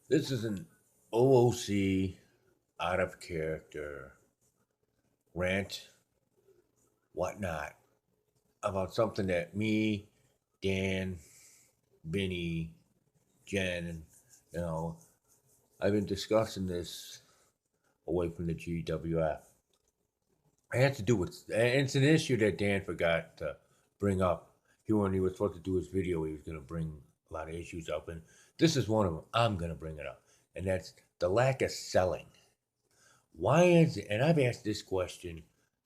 This is an OOC out of character rant, whatnot, about something that me, Dan, Benny, Jen, and you know, I've been discussing this away from the GWF. It had to do with, and it's an issue that Dan forgot to bring up. When he was supposed to do his video, he was going to bring a lot of issues up, and this is one of them. I'm going to bring it up, and that's the lack of selling. Why is it? And I've asked this question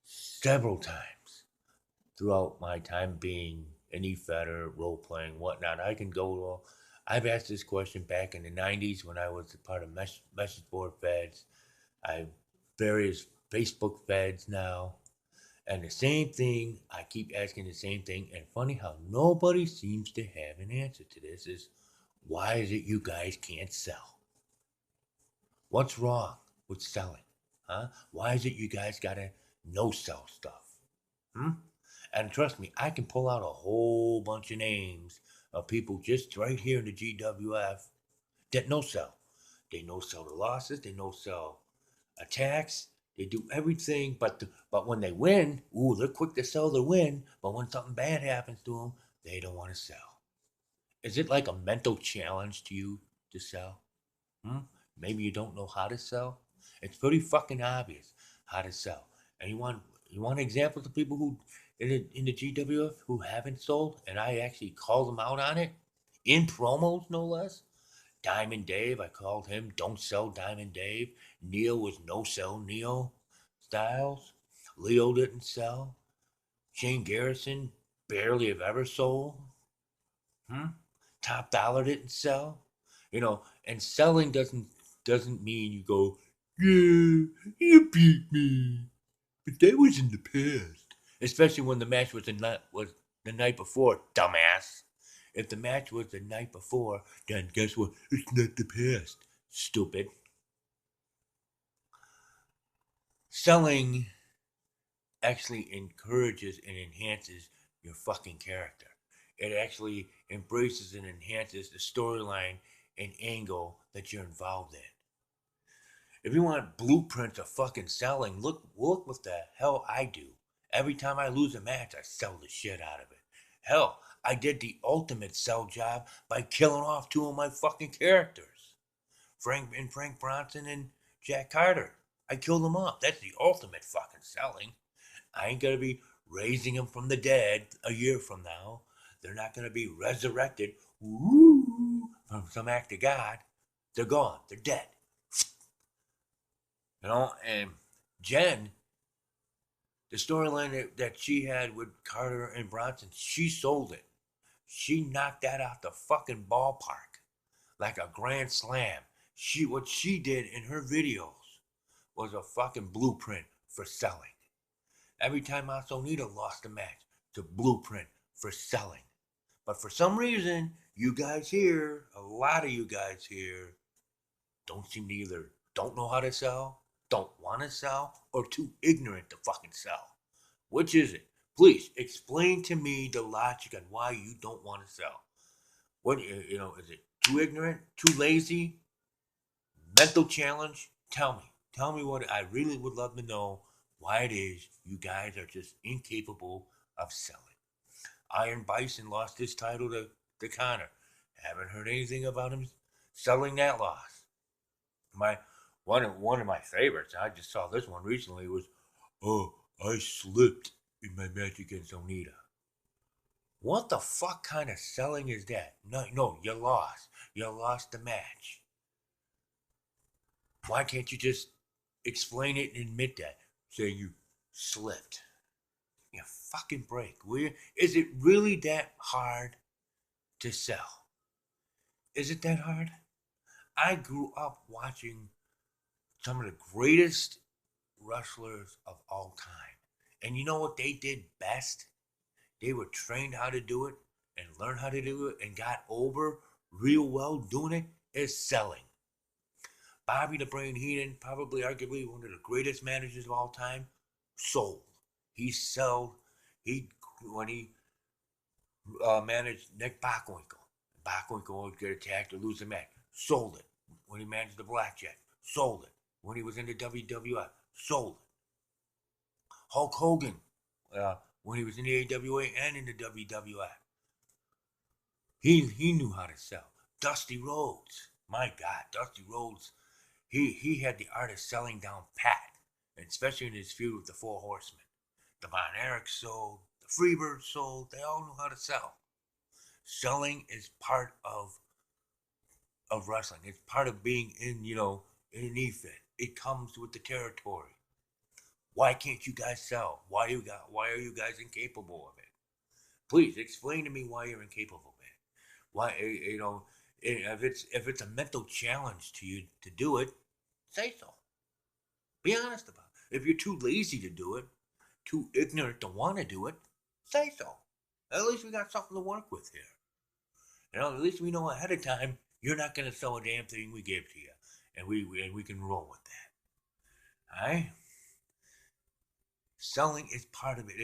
several times throughout my time being an efedder, role playing, whatnot. I can go. I've asked this question back in the '90s when I was a part of message board feds. I various Facebook feds now, and the same thing. I keep asking the same thing. And funny how nobody seems to have an answer to this is why is it you guys can't sell? What's wrong with selling? Huh? Why is it you guys gotta no sell stuff? Hmm? And trust me, I can pull out a whole bunch of names of people just right here in the GWF that no sell. They no sell the losses, they no sell attacks, they do everything, but when they win, ooh, they're quick to sell the win. But when something bad happens to them, they don't want to sell. Is it like a mental challenge to you to sell? Hmm? Maybe you don't know how to sell. It's pretty fucking obvious how to sell. And you want examples of people who in the GWF who haven't sold, and I actually called them out on it in promos, no less. Diamond Dave, I called him. Don't sell Diamond Dave. Neil was no sell Neil Styles. Leo didn't sell. Shane Garrison barely have ever sold. Hmm? Top Dollar didn't sell. And selling doesn't mean you go, yeah, you beat me. But that was in the past. Especially when the match was the night before, dumbass. If the match was the night before, then guess what? It's not the past. Stupid. Selling actually encourages and enhances your fucking character. It actually embraces and enhances the storyline and angle that you're involved in. If you want blueprints of fucking selling, look what the hell I do. Every time I lose a match, I sell the shit out of it. Hell, I did the ultimate sell job by killing off two of my fucking characters. Frank Bronson and Jack Carter. I killed them off. That's the ultimate fucking selling. I ain't gonna be raising them from the dead a year from now. They're not gonna be resurrected from some act of God. They're gone. They're dead. And Jen, the storyline that she had with Carter and Bronson, she sold it. She knocked that out the fucking ballpark like a grand slam. What she did in her videos was a fucking blueprint for selling. Every time Masonita lost a match, it's a blueprint for selling. But for some reason, you guys here, a lot of you guys here, don't seem to either don't know how to sell, don't want to sell, or too ignorant to fucking sell. Which is it? Please explain to me the logic on why you don't want to sell. Is it too ignorant, too lazy, mental challenge? Tell me. Tell me what I really would love to know why it is you guys are just incapable of selling. Iron Bison lost his title to Connor. Haven't heard anything about him selling that loss. My one of my favorites. I just saw this one recently. Was I slipped in my match against Onita. What the fuck kind of selling is that? No, no, you lost. You lost the match. Why can't you just explain it and admit that? Say you slipped. You fucking break, will you? Is it really that hard to sell? Is it that hard? I grew up watching some of the greatest wrestlers of all time. And you know what they did best? They were trained how to do it and learned how to do it and got over real well doing it is selling. Bobby the Brain Heenan, probably arguably one of the greatest managers of all time, sold. He sold. He when he managed Nick Bockwinkel. Bockwinkel would get attacked or lose a match. Sold it. when he managed the Blackjack, sold it. When he was in the WWF, sold it. Hulk Hogan, when he was in the AWA and in the WWF, he knew how to sell. Dusty Rhodes, my God, Dusty Rhodes, he had the art of selling down pat, and especially in his feud with the Four Horsemen. The Von Erich sold, the Freebirds sold, they all knew how to sell. Selling is part of wrestling. It's part of being in, in an EFED. It comes with the territory. Why can't you guys sell? Why are you guys incapable of it? Please explain to me why you're incapable of it. Why, if it's a mental challenge to you to do it, say so. Be honest about it. If you're too lazy to do it, too ignorant to want to do it, say so. At least we got something to work with here. At least we know ahead of time you're not going to sell a damn thing we give to you, and we can roll with that. All right. Selling is part of it.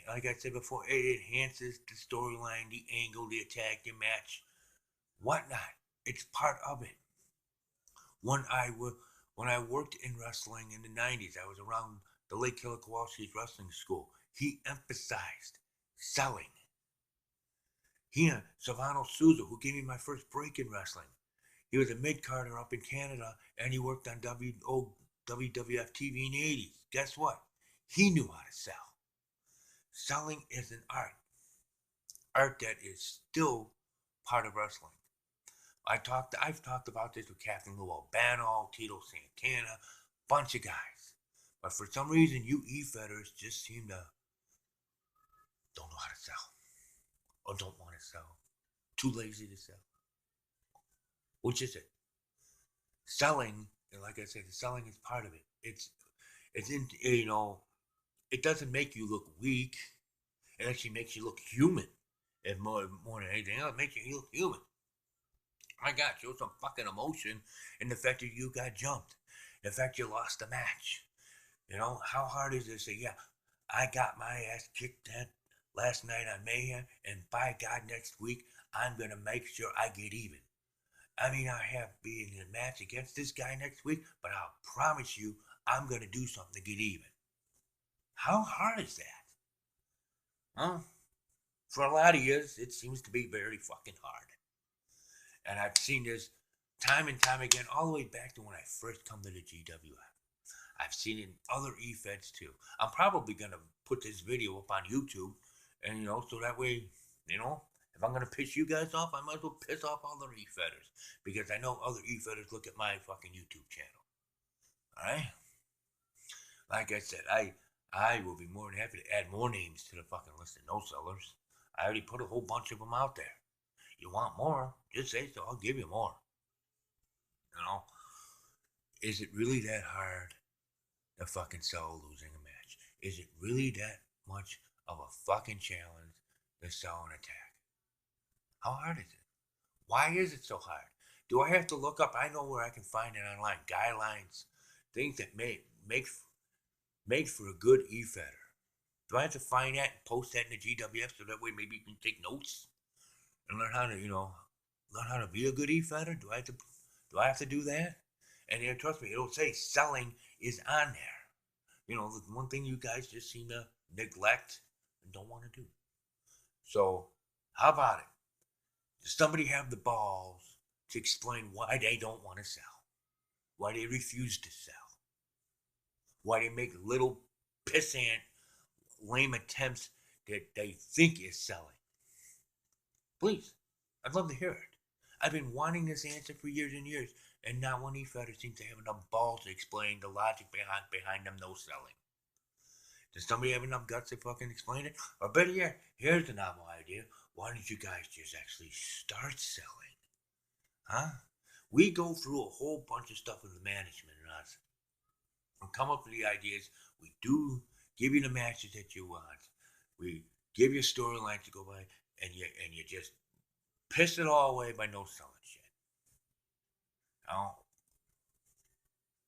Like I said before, it enhances the storyline, the angle, the attack, the match, whatnot. It's part of it. When I worked in wrestling in the 90s, I was around the late Killer Kowalski's wrestling school. He emphasized selling. Silvano Souza, who gave me my first break in wrestling, he was a mid-carder up in Canada, and he worked on WWF TV in the 80s. Guess what? He knew how to sell. Selling is an art that is still part of wrestling. I've talked about this with Captain Lou Albano, Tito Santana, bunch of guys. But for some reason, you efedders just seem to don't know how to sell. Or don't want to sell. Too lazy to sell. Which is it? Selling, and like I said, the selling is part of it. It's it doesn't make you look weak. It actually makes you look human. And more than anything else, it makes you look human. My God, show some fucking emotion in the fact that you got jumped. The fact you lost the match. How hard is it to say, yeah, I got my ass kicked that last night on Mayhem, and by God, next week, I'm going to make sure I get even. I mean, I have been in a match against this guy next week, but I'll promise you, I'm going to do something to get even. How hard is that? Huh? For a lot of years, it seems to be very fucking hard. And I've seen this time and time again, all the way back to when I first come to the GWF. I've seen it in other EFEDs too. I'm probably going to put this video up on YouTube, and so that way, if I'm going to piss you guys off, I might as well piss off other EFEDers, because I know other EFEDers look at my fucking YouTube channel. Alright? Like I said, I will be more than happy to add more names to the fucking list of no-sellers. I already put a whole bunch of them out there. You want more? Just say so. I'll give you more. Is it really that hard to fucking sell losing a match? Is it really that much of a fucking challenge to sell an attack? How hard is it? Why is it so hard? Do I have to look up? I know where I can find it online. Guidelines, things that make for a good e-fetter. Do I have to find that and post that in the GWF so that way maybe you can take notes and learn how to, learn how to be a good e-fetter? Do I have to do that? And trust me, it'll say selling is on there. The one thing you guys just seem to neglect and don't want to do. So, how about it? Does somebody have the balls to explain why they don't want to sell? Why they refuse to sell? Why they make little pissant, lame attempts that they think is selling? Please, I'd love to hear it. I've been wanting this answer for years and years, and not one e-fetter seems to have enough balls to explain the logic behind them no selling. Does somebody have enough guts to fucking explain it? Or better yet, here's a novel idea. Why don't you guys just actually start selling? Huh? We go through a whole bunch of stuff with the management and us. And come up with the ideas. We do give you the matches that you want. We give you storylines to go by, and you just piss it all away by no selling shit.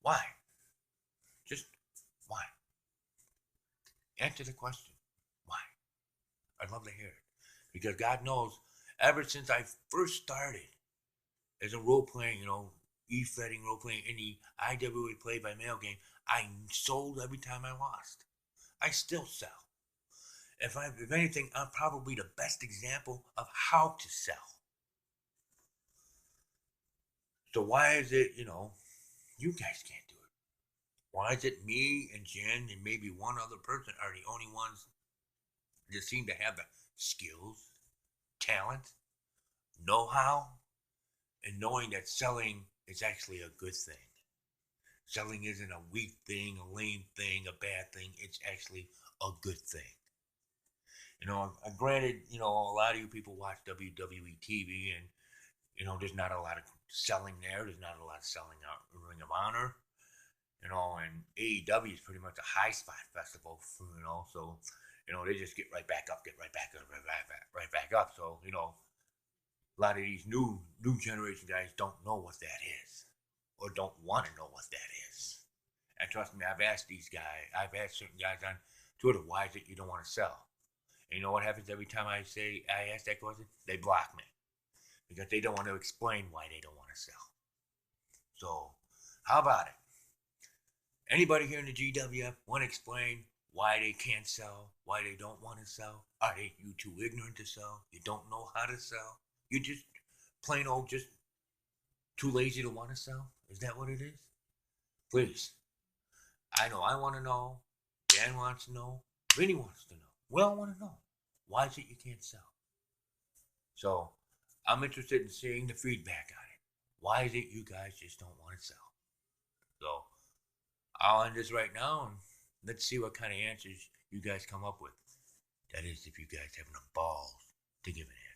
Why? Just why? Answer the question. Why? I'd love to hear it. Because God knows, ever since I first started as a role playing, e-fetting role playing in the IWA play by mail game, I sold every time I lost. I still sell. If anything, I'm probably the best example of how to sell. So why is it, you guys can't do it? Why is it me and Jen and maybe one other person are the only ones that seem to have the skills, talent, know-how, and knowing that selling is actually a good thing? Selling isn't a weak thing, a lame thing, a bad thing. It's actually a good thing. Granted, a lot of you people watch WWE TV, and there's not a lot of selling there. There's not a lot of selling out in Ring of Honor. And AEW is pretty much a high spot festival, so, they just get right back up, right back up. So, a lot of these new generation guys don't know what that is, or don't want to know what that is. And trust me, I've asked certain guys on Twitter, why is it you don't want to sell? And you know what happens every time I ask that question? They block me, because they don't want to explain why they don't want to sell. So, how about it? Anybody here in the GWF want to explain why they can't sell, why they don't want to sell? Are you too ignorant to sell? You don't know how to sell? You're just plain old just too lazy to want to sell? Is that what it is? Please. I know I want to know. Dan wants to know. Vinny wants to know. We all want to know. Why is it you can't sell? So, I'm interested in seeing the feedback on it. Why is it you guys just don't want to sell? So, I'll end this right now, and let's see what kind of answers you guys come up with. That is, if you guys have enough balls to give an answer.